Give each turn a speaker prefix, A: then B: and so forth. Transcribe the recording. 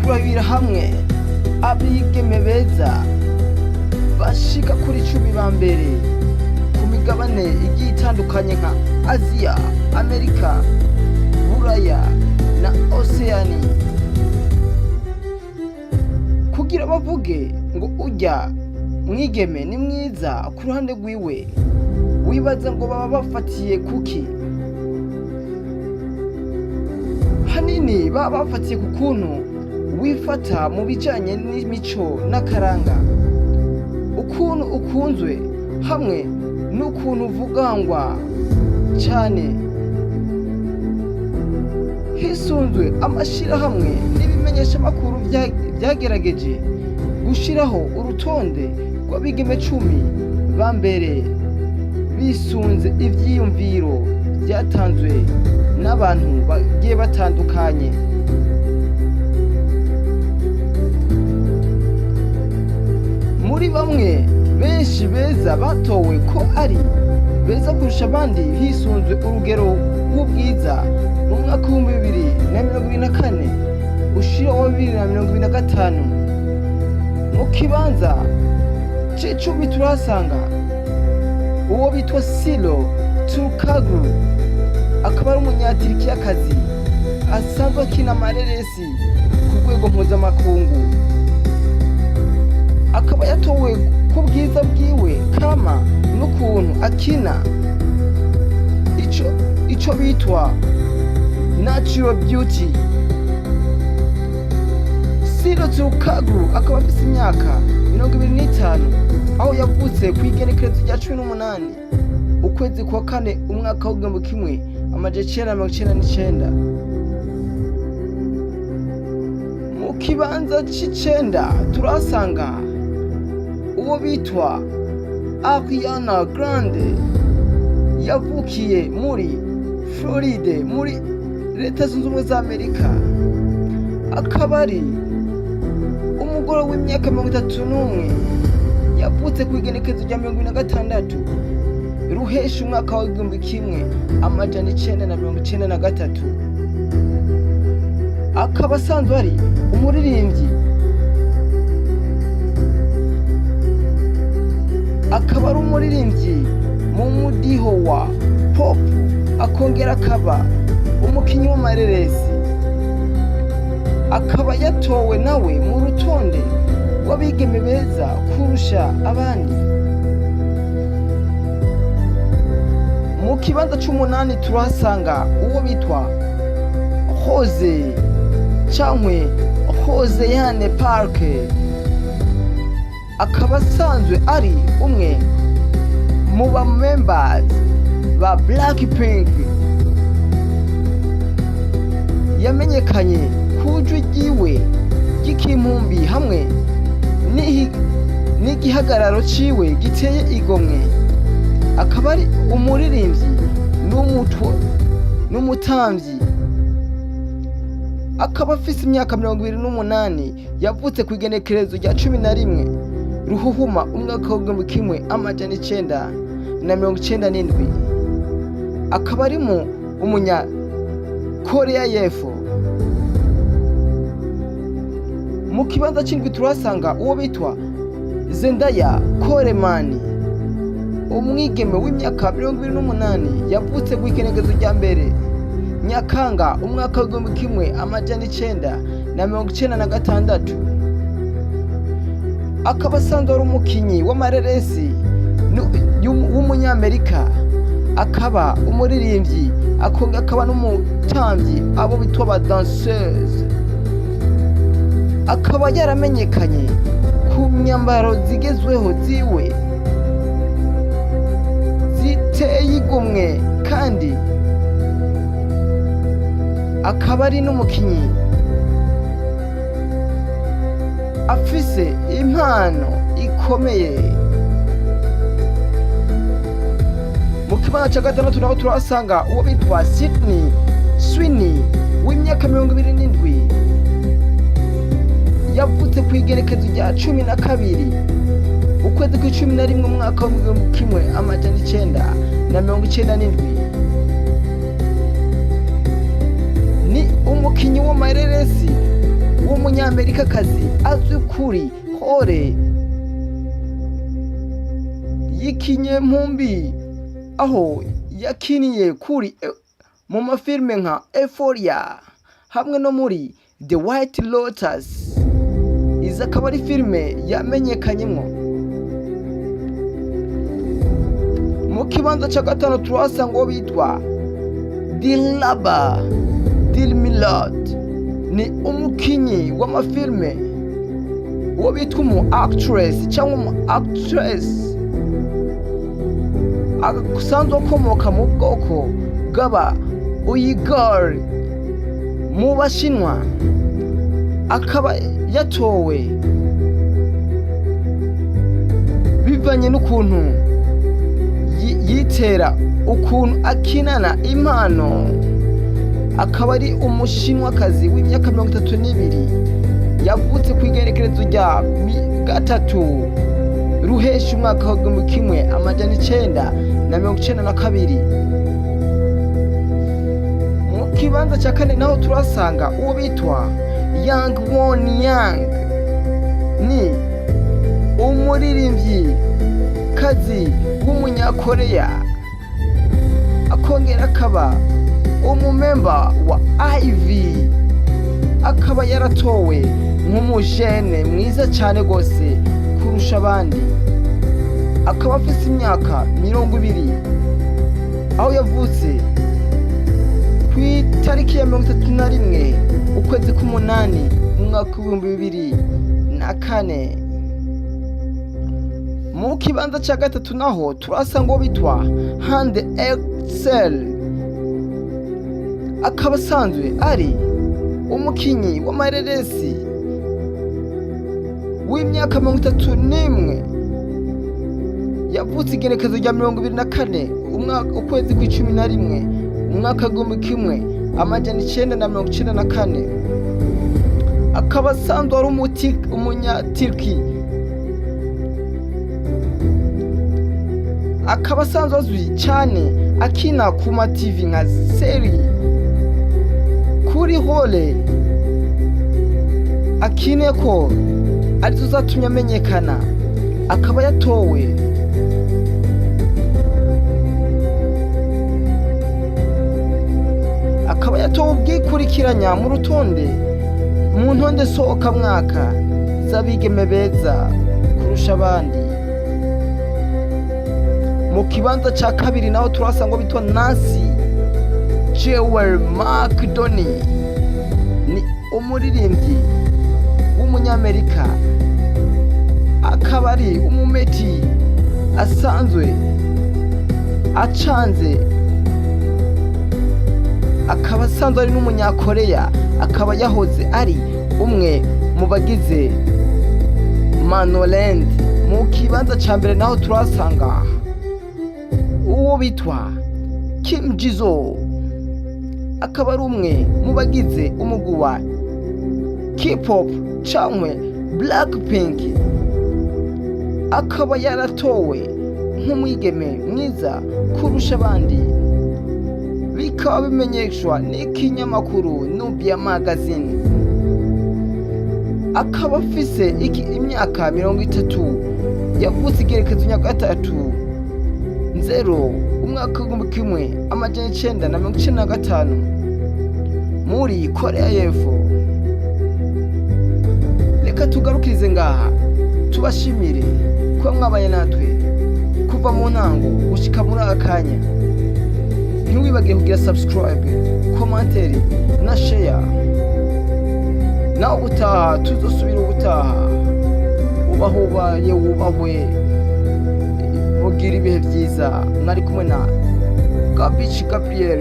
A: turabira hamwe abigeme beza bashika kuri 10 ba mbere ku migabane igiye itandukanye nka Aziya, Amerika, Buraya na Oceani, kugira bavuge ngo urya mwigeme ni mwiza ku ruhande rwiwe, wibaza ngo baba bafatiye kuki? Hanini baba bafatiye ku kuntu wifata mu bijanye n'imico n'akaranga, ukuntu ukunzwe hamwe n'ukuntu uvugangwa cyane, hisunzwe amashirahamwe n'ibimenyeshamakuru byagerageje gushiraho urutonde rw'abigeme 10 ba mbere bisunze ivyiyumviro byatanzwe n'abantu bagiye batandukanye. Muri bamwe benshi beza batowe ko ari beza kurusha abandi hisunzwe urugero rw'ubwiza mu mwaka w'2024 ushira wa 2025, mu kibanza c'icumi turahasanga uwo bitwa Silo Turkaglu, akaba ari umunyatirikiakazi asanzwe akina amareresi ku rwego mpuzamakungu, akaba yatowe ku bwiza bwiwe kama n'ukuntu akina ico bitwa natural beauty. Silo Turkaglu akaba afise imyaka 25, aho yavutse ku igenekerezo rya 18 ukwezi kwa kane umwaka w'1999. Mu kibanza c'icenda turasanga uwo bitwa Ariana Grande, yavukiye muri Floride muri Leta Zunze Ubumwe za Amerika, akaba ari umugore w'imyaka 31, yavutse ku igenekerezo rya 26 ruhesha umwaka wa 1993, akaba asanzwe ari umuririmbyi, akaba ari umuririmbyi mu mudiho wa pop, akongera akaba umukinyi w'amareresi, akaba yatowe nawe mu rutonde rw'abigeme beza kurusha abandi. Mu kibanza c'umunani turahasanga uwo bitwa Rose cankwe Hozeyane Park, akaba asanzwe ari umwe mu ba members ba Blackpink, yamenyekanye kujwi ryiwe ry'ikimpumbi hamwe n'igihagararo ciwe giteye igomwe, akaba ari umuririmbyi n'umutamvyi, akaba afise imyaka 28, yavutse ku igenekerezo rya 11 ruhuhuma umwaka w'1997, akaba ari umunya Korea y'Epfo. Mu kibanza c'indwi turasanga uwo bitwa Zendaya Coleman, umwigeme w'imyaka 28, yavutse ku igenekerezo rya mbere Nyakanga umwaka w'1996, akaba asanzwe ari umukinyi w'amareresi w'umunyamerika, akaba umuririmbyi, akaba n'umutamvyi, abo bitwa ba danseuse, akaba yaramenyekanye ku myambaro zigezweho ziwe ziteye igomwe, kandi akaba ari n'umukinyi afise impano ikomeye. Mu kibanza ca gatandatu naho turahasanga uwo bitwa Sydney Sweeney w'imyaka 27, yavutse ku igenekerezo rya 12 ukwezi kwa 11 umwaka wa 1997. Ni umukinyi w'amareresi w'umunya umunyamerikakazi azwi kuri hole y'ikinyempumbi, aho yakiniye mu mafilime nka Euphoria hamwe no muri The White Lotus. Izi akaba ari filime yamenyekanyemo. Mu kibanza cya gatanu turahasanga uwo bitwa Dilraba Dilmilad, ni umukinyi w'amafilime, uwo bitwa umu actress cyangwa umu actress asanzwe akomoka mu bwoko bw'aba Uyghur mu Bashinwa. Akaba yatowe bivanye n'ukuntu yitera, ukuntu akinana impano. Akaba ari umushinwakazi w'imyaka 32, yavutse ku igenekerezo rya 3 Ruheshi umwaka wa 1992. Mu kibanza cya kane naho turasanga uwo bitwa Yang Won Yang, ni umuririmbyi kazi w'umunyakoreya, akongera akaba umumemba wa IVE. Akaba yaratowe nk'umujene mwiza cyane gose kurusha abandi. Akaba afite imyaka 20, aho yavutse ku itariki ya 31 ukwezi k'umunani mu mwaka wa 2004. Mu kibanza cya gatatu naho turasanga uwo bitwa Han Excel. Akaba asanzwe ari umukinyi w'amareresi w'imyaka 31, yavutse igenekerezo rya 24 ukwezi kwa 11 mu mwaka wa 1994. Akaba asanzwe ari umunyatiriki. Akaba asanzwe azwi cyane akina ku ma TV nka seri kuri hole akine ko arizo zatumye amenyekana. Akaba yatowe ubwikurikiranya mu ntonde sohoka mwaka z'abigeme beza kurusha abandi. Mu kibanza cya kabiri naho turasanga bitwa Nancy Jewel McDonald, ni umuririmbyi w'umunyamerika. Akaba ari umumeti asanzwe acanze. Akaba asanzwe ari n'umunyakoreya. Akaba yahoze ari umwe mu bagize Manoland. Mu kibanza cya mbere naho turasanga uwo bitwa Kim Jisoo. Akaba ari umwe mu bagize umugwi wa K-pop cyangwa Blackpink. Akaba yaratowe nk'umwigeme mwiza kurusha abandi. Bikaba bimenyeshwa n'ikinyamakuru Nubia Magazine. Akaba afise imyaka 30, yavutse igerekezo rya 3 umwaka wa 1995 muri Korea y'Epfo. Reka tugarukirize ngaha, tubashimire ko mwabaye natwe kuva mu ntango gushika muri akanya. Ntiwibagire kugira subscribe, commentaire na share. Naho utaha tuzosubira ubutaha. Ubaye wubahwe, mugira ibihe byiza. Mwari kumwe na Gabici Gabriel.